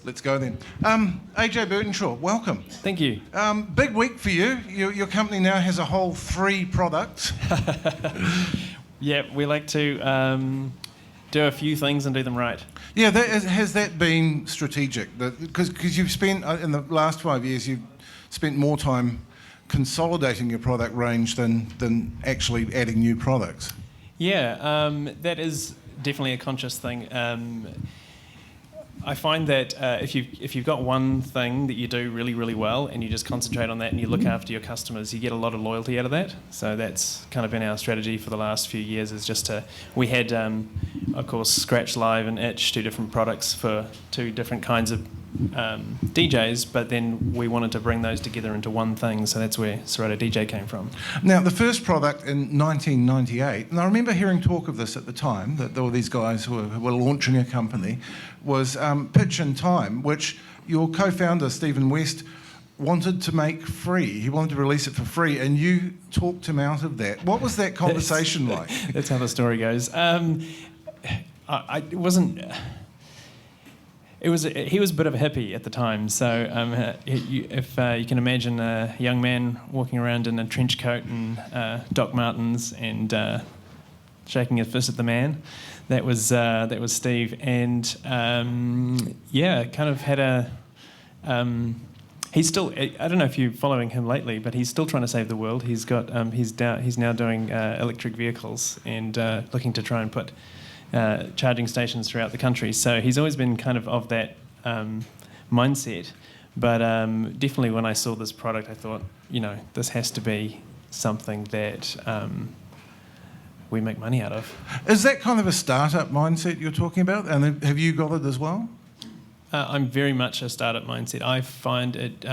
Let's go then. AJ Bertenshaw, welcome. Thank you. Big week for you. Your company now has a whole 3 products. Yeah, we like to do a few things and do them right. Yeah, has that been strategic? Because you've spent, in the last 5 years, you've spent more time consolidating your product range than actually adding new products. Yeah, that is definitely a conscious thing. I find that if you've got one thing that you do really, really well and you just concentrate on that and you look after your customers, you get a lot of loyalty out of that. So that's kind of been our strategy for the last few years, is just we had, of course, Scratch Live and Itch, 2 different products for 2 different kinds of DJs, but then we wanted to bring those together into one thing, so that's where Serato DJ came from. Now, the first product in 1998, and I remember hearing talk of this at the time, that there were these guys who were launching a company, was Pitch and Time, which your co-founder, Stephen West, wanted to make free. He wanted to release it for free, and you talked him out of that. What was that conversation like? That's how the story goes. It wasn't... he was a bit of a hippie at the time, so if you can imagine a young man walking around in a trench coat and Doc Martens and shaking his fist at the man, that was Steve, and kind of had a. He's still. I don't know if you're following him lately, but he's still trying to save the world. He's got. He's now doing electric vehicles and looking to try and put charging stations throughout the country. So he's always been kind of that mindset. But definitely when I saw this product, I thought, this has to be something that we make money out of. Is that kind of a startup mindset you're talking about? And have you got it as well? I'm very much a startup mindset. I find it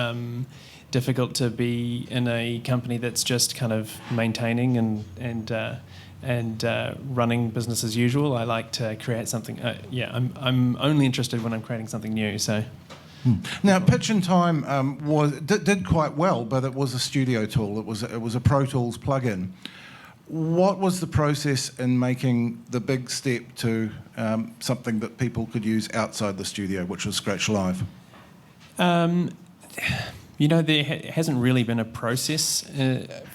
difficult to be in a company that's just kind of maintaining and running business as usual. I like to create something. I'm only interested when I'm creating something new. So. Now, Pitch and Time did quite well, but it was a studio tool. It was a Pro Tools plugin. What was the process in making the big step to something that people could use outside the studio, which was Scratch Live? There hasn't really been a process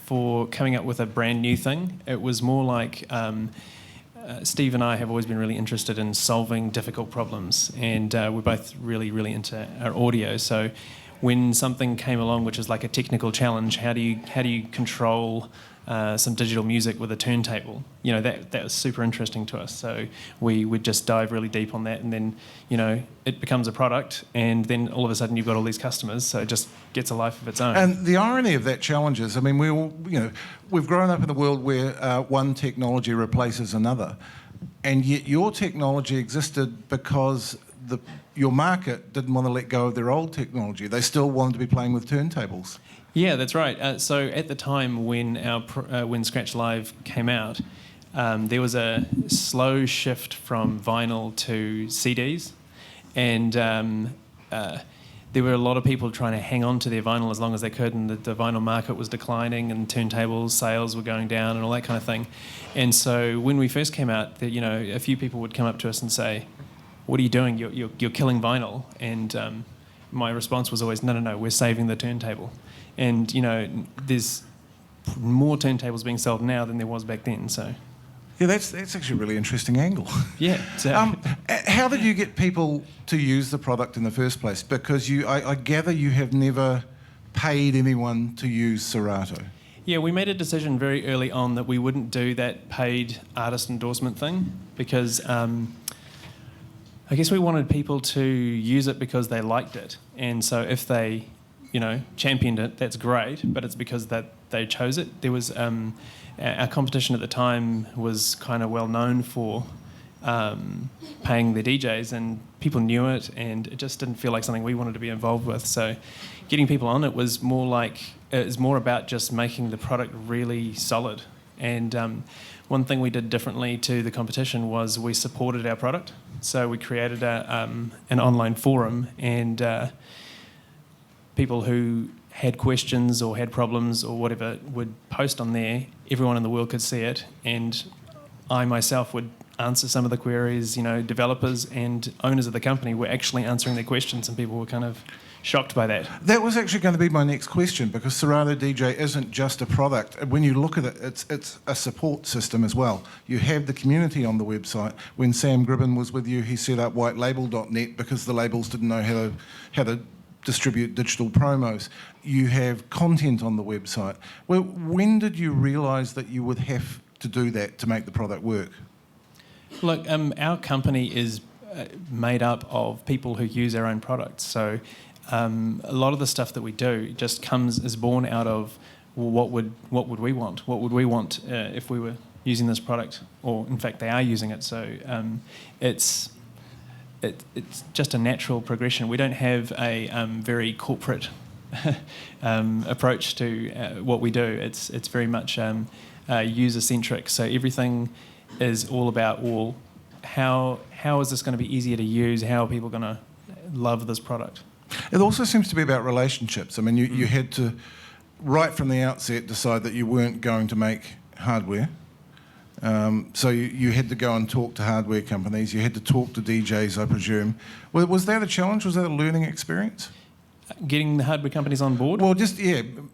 for coming up with a brand new thing. It was more like Steve and I have always been really interested in solving difficult problems, and we're both really, really into our audio. So when something came along, which is like a technical challenge, how do you control some digital music with a turntable? That was super interesting to us. So we would just dive really deep on that, and then it becomes a product, and then all of a sudden you've got all these customers. So it just gets a life of its own. And the irony of that challenge is, I mean, we've grown up in a world where one technology replaces another, and yet your technology existed because your market didn't want to let go of their old technology. They still wanted to be playing with turntables. Yeah, that's right. So at the time when Scratch Live came out, there was a slow shift from vinyl to CDs, and there were a lot of people trying to hang on to their vinyl as long as they could, and the vinyl market was declining, and turntable sales were going down, and all that kind of thing. And so when we first came out, a few people would come up to us and say, "What are you doing? You're killing vinyl." And my response was always, "No, we're saving the turntable." And there's more turntables being sold now than there was back then. So, yeah, that's actually a really interesting angle. Yeah. So. How did you get people to use the product in the first place? Because I gather you have never paid anyone to use Serato. Yeah, we made a decision very early on that we wouldn't do that paid artist endorsement thing, because I guess we wanted people to use it because they liked it, and so if they championed it, that's great, but it's because that they chose it. There was our competition at the time was kind of well known for paying their DJs, and people knew it, and it just didn't feel like something we wanted to be involved with. So getting people on it was more about just making the product really solid. And one thing we did differently to the competition was we supported our product. So we created an online forum, and people who had questions or had problems or whatever would post on there. Everyone in the world could see it, and I myself would answer some of the queries. Developers and owners of the company were actually answering their questions, and people were kind of shocked by that. That was actually going to be my next question, because Serato DJ isn't just a product. When you look at it, it's a support system as well. You have the community on the website. When Sam Gribben was with you, he set up whitelabel.net because the labels didn't know how to distribute digital promos. You have content on the website. Well, when did you realise that you would have to do that to make the product work? Look, our company is made up of people who use our own products. So a lot of the stuff that we do just is born out of, well, what would we want? What would we want if we were using this product? Or in fact, they are using it. So it's just a natural progression. We don't have a very corporate approach to what we do. It's very much user centric. So everything is all about, well, how is this going to be easier to use? How are people going to love this product? It also seems to be about relationships. I mean, you had to, right from the outset, decide that you weren't going to make hardware. So you had to go and talk to hardware companies. You had to talk to DJs, I presume. Was that a challenge? Was that a learning experience? Getting the hardware companies on board? Well, just,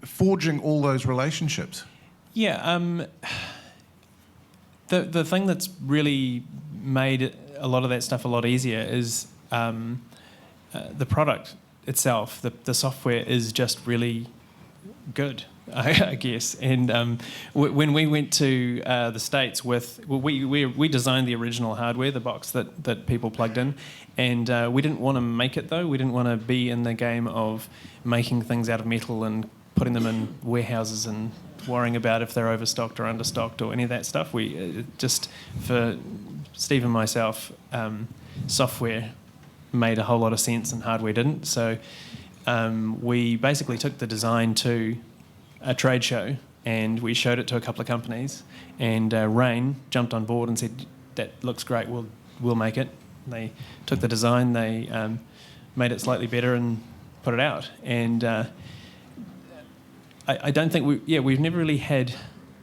forging all those relationships. Yeah. The thing that's really made a lot of that stuff a lot easier is the product itself. The software is just really good, I guess. And when we went to the States we designed the original hardware, the box that people plugged in, and we didn't want to make it though. We didn't want to be in the game of making things out of metal and putting them in warehouses and worrying about if they're overstocked or understocked or any of that stuff. We just, for Steve and myself, software made a whole lot of sense and hardware didn't. So we basically took the design to a trade show and we showed it to a couple of companies, and Rain jumped on board and said, that looks great, we'll make it. They took the design, they made it slightly better and put it out. And I don't think we've never really had,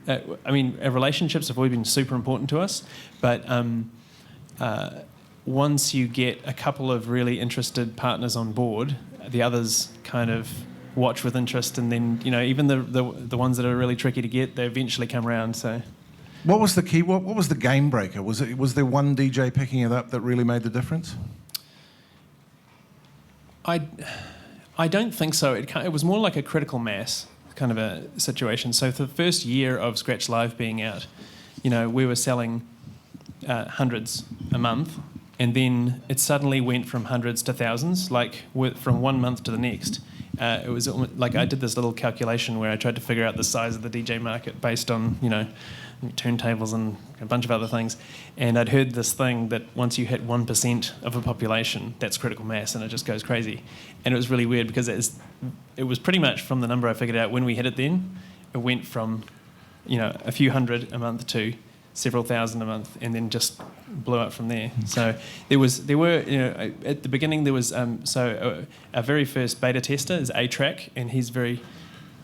our relationships have always been super important to us, but once you get a couple of really interested partners on board, the others kind of watch with interest, and then even the ones that are really tricky to get, they eventually come around. So, what was the key? What was the game breaker? Was there one DJ picking it up that really made the difference? I don't think so. It was more like a critical mass kind of a situation. So for the first year of Scratch Live being out, we were selling hundreds a month, and then it suddenly went from hundreds to thousands, like from 1 month to the next. It was like I did this little calculation where I tried to figure out the size of the DJ market based on, turntables and a bunch of other things. And I'd heard this thing that once you hit 1% of a population, that's critical mass, and it just goes crazy. And it was really weird because it was pretty much from the number I figured out when we hit it then, it went from, a few hundred a month to several thousand a month, and then just blew up from there. So there were at the beginning there was our very first beta tester is A-Track, and he's very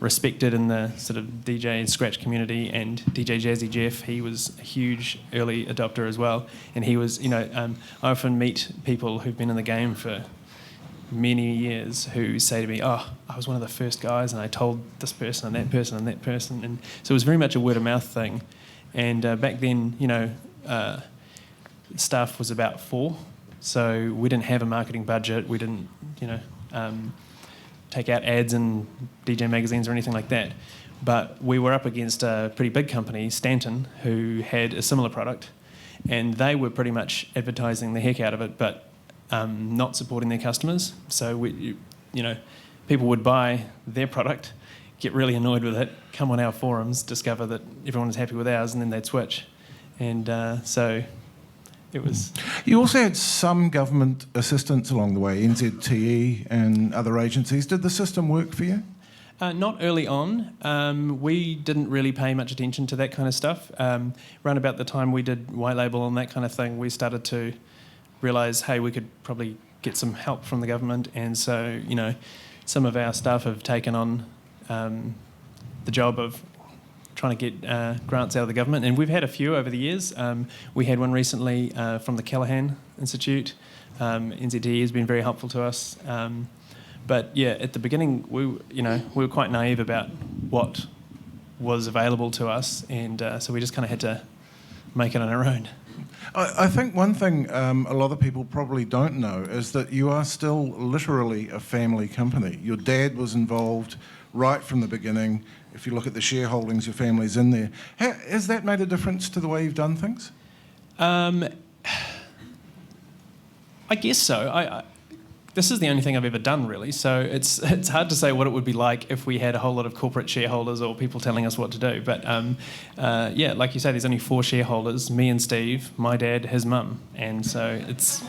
respected in the sort of DJ and scratch community, and DJ Jazzy Jeff, he was a huge early adopter as well, and he was I often meet people who've been in the game for many years who say to me, I was one of the first guys and I told this person and that person and that person, and so it was very much a word of mouth thing. And back then, staff was about 4, so we didn't have a marketing budget. We didn't, take out ads in DJ magazines or anything like that. But we were up against a pretty big company, Stanton, who had a similar product, and they were pretty much advertising the heck out of it, but not supporting their customers. So people would buy their product, get really annoyed with it, come on our forums, discover that everyone was happy with ours, and then they'd switch. And so it was... You also had some government assistance along the way, NZTE and other agencies. Did the system work for you? Not early on. We didn't really pay much attention to that kind of stuff. Around about the time we did white label and that kind of thing, we started to realise, hey, we could probably get some help from the government. And so, some of our staff have taken on the job of trying to get grants out of the government, and we've had a few over the years. We had one recently from the Callaghan Institute. NZTE has been very helpful to us. But yeah, at the beginning, we were quite naive about what was available to us, and so we just kind of had to make it on our own. I think one thing a lot of people probably don't know is that you are still literally a family company. Your dad was involved right from the beginning. If you look at the shareholdings, your family's in there. Has that made a difference to the way you've done things? I guess so. This is the only thing I've ever done, really, so it's hard to say what it would be like if we had a whole lot of corporate shareholders or people telling us what to do. But yeah, like you say, there's only 4 shareholders, me and Steve, my dad, his mum, and so it's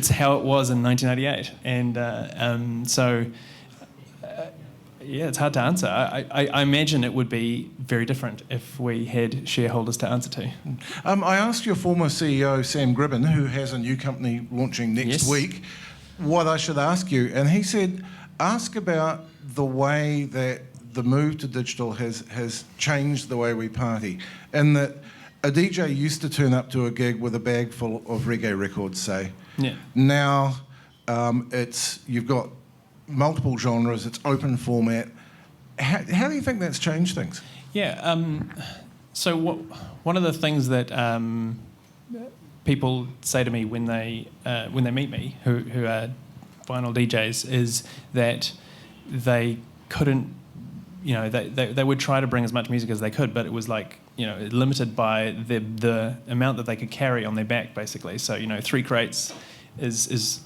how it was in 1988. And so yeah, it's hard to answer. I imagine it would be very different if we had shareholders to answer to. I asked your former CEO, Sam Gribben, who has a new company launching next week, what I should ask you. And he said, ask about the way that the move to digital has changed the way we party. And that a DJ used to turn up to a gig with a bag full of reggae records, say. Yeah. Now you've got multiple genres, it's open format. How do you think that's changed things? Yeah, so one of the things that people say to me when they meet me, who are vinyl DJs, is that they couldn't, they would try to bring as much music as they could, but it was like, limited by the amount that they could carry on their back, basically. So 3 crates is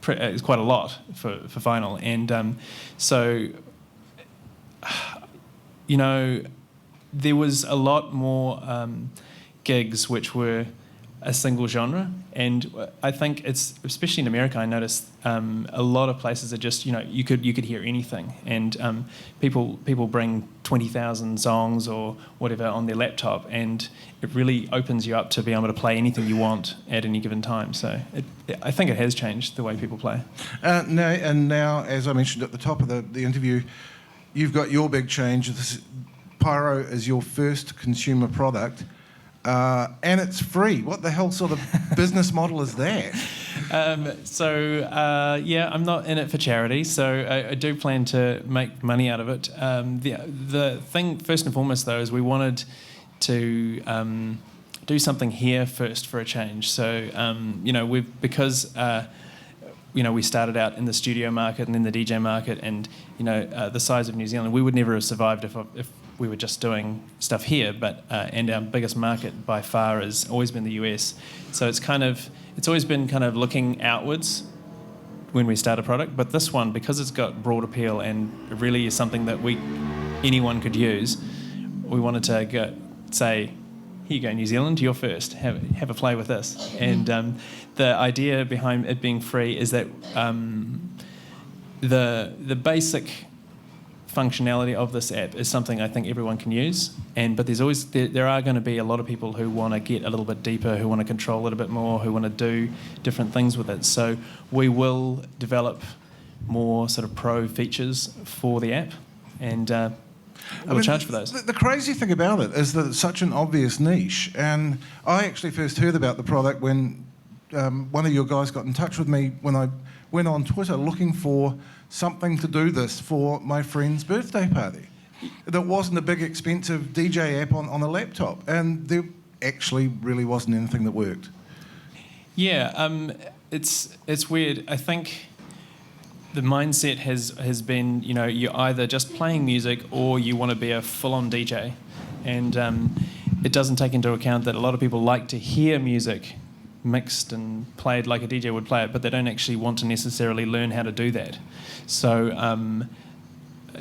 it's quite a lot for vinyl, and so there was a lot more gigs which were a single genre, and I think it's, especially in America, I noticed a lot of places are just you could hear anything, and people bring 20,000 songs or whatever on their laptop, and it really opens you up to be able to play anything you want at any given time. So I think it has changed the way people play. Now, as I mentioned at the top of the interview, you've got your big change. Pyro is your first consumer product. And it's free. What the hell sort of business model is that? Yeah, I'm not in it for charity, so I do plan to make money out of it. The thing, first and foremost, though, is we wanted to do something here first for a change. So, we started out in the studio market and then the DJ market, and the size of New Zealand, we would never have survived if we were just doing stuff here. But and our biggest market by far has always been the US. So it's always been kind of looking outwards when we start a product. But this one, because it's got broad appeal and it really is something that anyone could use, we wanted to say, here you go, New Zealand, you're first. Have a play with this. And the idea behind it being free is that the basic functionality of this app is something I think everyone can use. But there are going to be a lot of people who want to get a little bit deeper, who want to control it a bit more, who want to do different things with it. So we will develop more sort of pro features for the app, and we'll charge for those. The crazy thing about it is that it's such an obvious niche, and I actually first heard about the product when one of your guys got in touch with me when I went on Twitter looking for something to do this for my friend's birthday party. That wasn't a big expensive DJ app on a laptop, and there actually really wasn't anything that worked. Yeah, it's weird. I think the mindset has been, you're either just playing music or you want to be a full-on DJ. And it doesn't take into account that a lot of people like to hear music mixed and played like a DJ would play it, but they don't actually want to necessarily learn how to do that. So,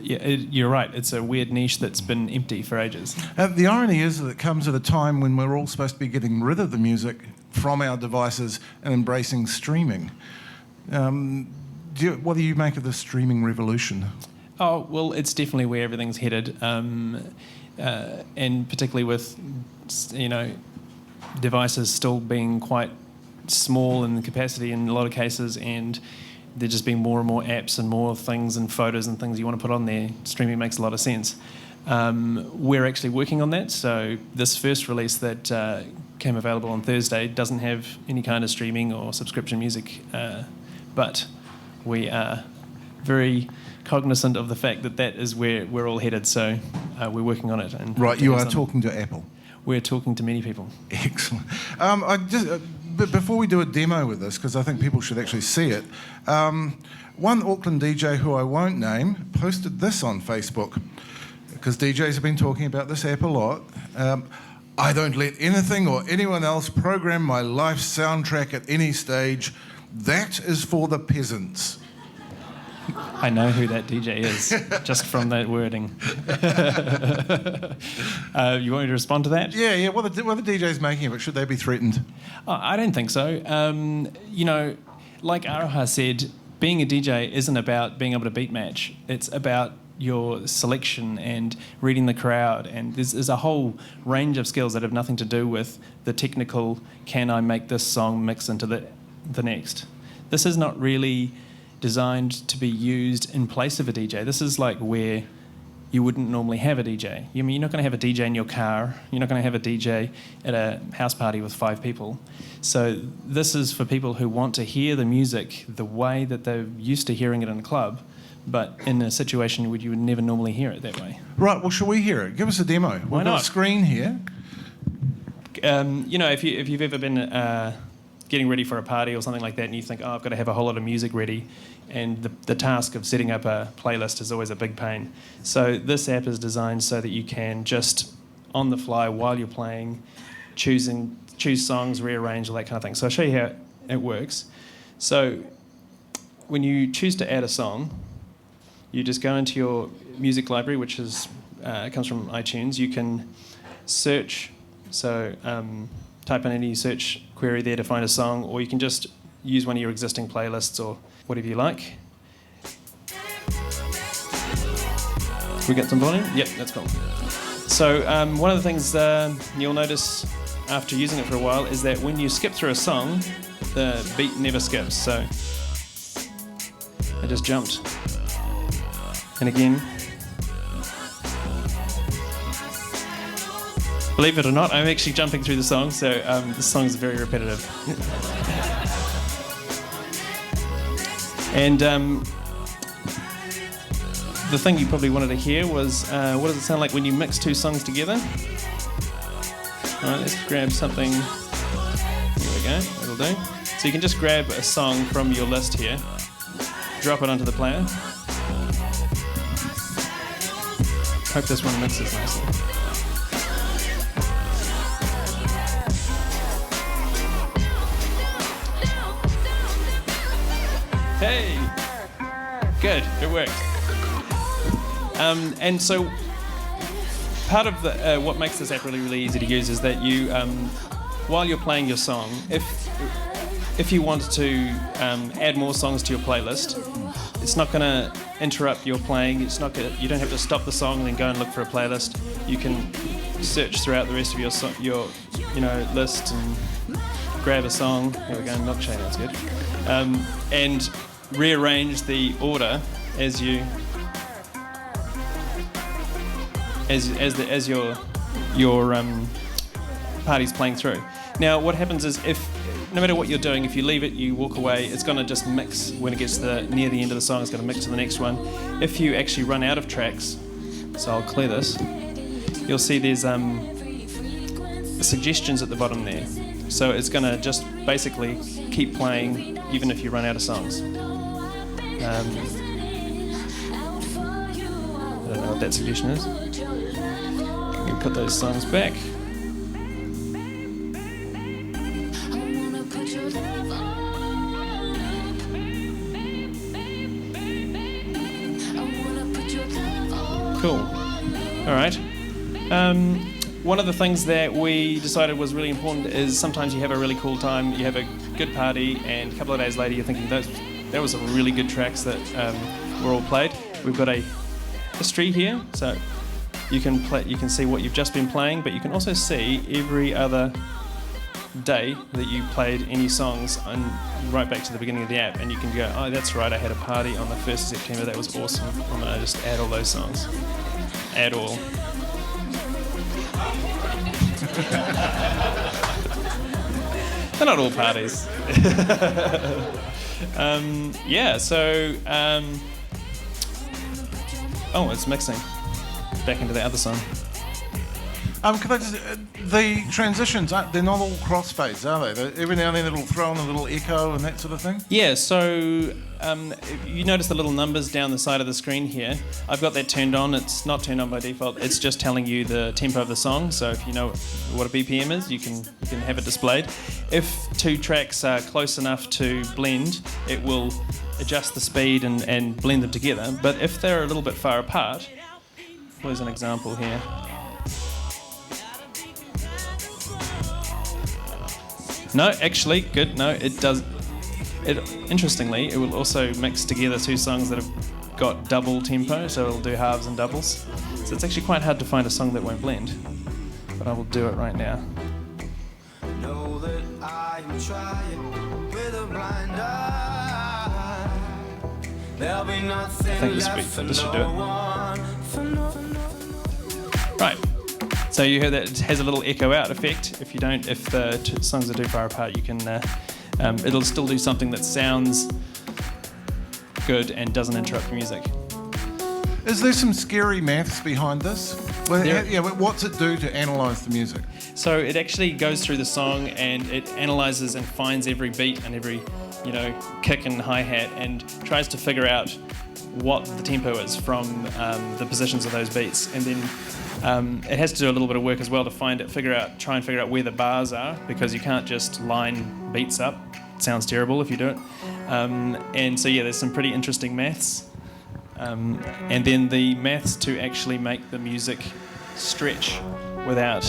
you're right, it's a weird niche that's been empty for ages. The irony is that it comes at a time when we're all supposed to be getting rid of the music from our devices and embracing streaming. What do you make of the streaming revolution? Oh, well, it's definitely where everything's headed, and particularly with, devices still being quite small in capacity in a lot of cases, and there just being more and more apps and more things and photos and things you want to put on there, streaming makes a lot of sense. We're actually working on that, so this first release that came available on Thursday doesn't have any kind of streaming or subscription music, but we are very cognizant of the fact that that is where we're all headed, so we're working on it. And Right, you are talking to Apple. We're talking to many people. Excellent. But before we do a demo with this, because I think people should actually see it, one Auckland DJ who I won't name posted this on Facebook, because DJs have been talking about this app a lot. I don't let anything or anyone else program my life soundtrack at any stage. That is for the peasants. I know who that DJ is, just from that wording. You want me to respond to that? Yeah. What are the DJs making of it? Should they be threatened? Oh, I don't think so. Like Aroha said, being a DJ isn't about being able to beat match. It's about your selection and reading the crowd, and there's a whole range of skills that have nothing to do with the technical, can I make this song mix into the next. This is not really designed to be used in place of a DJ. This is like where you wouldn't normally have a DJ. You're not going to have a DJ in your car. You're not going to have a DJ at a house party with 5 people. So this is for people who want to hear the music the way that they're used to hearing it in a club, but in a situation where you would never normally hear it that way. Right, well, shall we hear it? Give us a demo. We've got a screen here. If you've ever been getting ready for a party or something like that, and you think, I've got to have a whole lot of music ready, and the task of setting up a playlist is always a big pain. So this app is designed so that you can just, on the fly, while you're playing, choose songs, rearrange, all that kind of thing. So I'll show you how it works. So when you choose to add a song, you just go into your music library, which comes from iTunes. You can search, so type in any search query there to find a song, or you can just use one of your existing playlists or whatever you like. We get some volume? Yep, that's cool. So one of the things you'll notice after using it for a while is that when you skip through a song, the beat never skips. So I just jumped. And again. Believe it or not, I'm actually jumping through the song, so this song is very repetitive. And the thing you probably wanted to hear was, what does it sound like when you mix 2 songs together? All right, let's grab something. Here we go, that'll do. So you can just grab a song from your list here, drop it onto the player. Hope this one mixes nicely. Hey! Good, it worked. And so part of what makes this app really, really easy to use is that you, while you're playing your song, if you want to add more songs to your playlist, it's not going to interrupt your playing. You don't have to stop the song and then go and look for a playlist. You can search throughout the rest of your list and grab a song. Here we go, milkshake, that's good. And rearrange the order as your party's playing through. Now, what happens is no matter what you're doing, if you leave it, you walk away, it's going to just mix when it gets near the end of the song. It's going to mix to the next one. If you actually run out of tracks, so I'll clear this, you'll see there's suggestions at the bottom there. So it's going to just basically keep playing even if you run out of songs. I don't know what that suggestion is. You can put those songs back. Cool. All right. One of the things that we decided was really important is sometimes you have a really cool time, you have a good party, and a couple of days later you're thinking that was some really good tracks that were all played. We've got a history here, so you can see what you've just been playing, but you can also see every other day that you played any songs and right back to the beginning of the app, and you can go, oh, that's right, I had a party on the 1st of September, that was awesome. I'm going to just add all those songs. Add all. They're not all parties. Oh, it's mixing. Back into the other song. Can I just, the transitions, they're not all crossfades, are they? Every now and then it'll throw in a little echo and that sort of thing? Yeah, so you notice the little numbers down the side of the screen here. I've got that turned on. It's not turned on by default. It's just telling you the tempo of the song. So if you know what a BPM is, you can have it displayed. If two tracks are close enough to blend, it will adjust the speed and blend them together. But if they're a little bit far apart, here's an example here. No, actually, good. No, it does. Interestingly, it will also mix together two songs that have got double tempo, so it'll do halves and doubles. So it's actually quite hard to find a song that won't blend. But I will do it right now. Know that I am trying with a blind eye. There'll be nothing I think this should do it. Right. So you hear that it has a little echo out effect. If the songs are too far apart, you can. It'll still do something that sounds good and doesn't interrupt the music. Is there some scary maths behind this? What's it do to analyse the music? So it actually goes through the song and it analyses and finds every beat and every, kick and hi-hat and tries to figure out what the tempo is from the positions of those beats, and then. It has to do a little bit of work as well to try and figure out where the bars are, because you can't just line beats up. It sounds terrible if you do it. And so there's some pretty interesting maths. And then the maths to actually make the music stretch without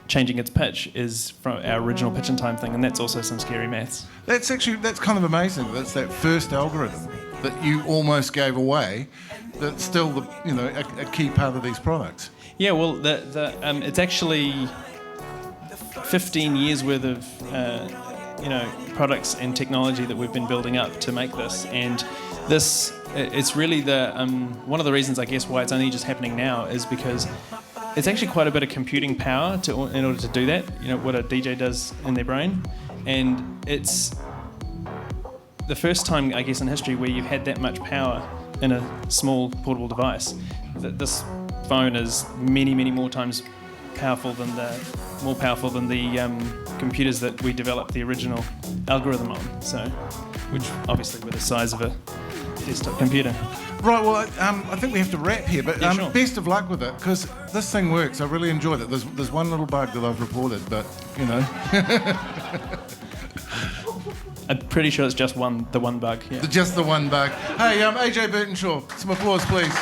changing its pitch is from our original pitch and time thing, and that's also some scary maths. That's kind of amazing. That's that first algorithm that you almost gave away. That's still a key part of these products. Yeah, well, it's actually 15 years worth of products and technology that we've been building up to make this, and it's really one of the reasons I guess why it's only just happening now is because it's actually quite a bit of computing power in order to do that. What a DJ does in their brain, and it's the first time I guess in history where you've had that much power in a small portable device. This phone is many, many more times more powerful than the computers that we developed the original algorithm on. So, which obviously were the size of a desktop computer. Right. Well, I think we have to wrap here, but sure. Best of luck with it, because this thing works. I really enjoyed it. There's one little bug that I've reported, but I'm pretty sure it's just the one bug. Yeah. Just the one bug. Hey, AJ Bertenshaw, some applause, please.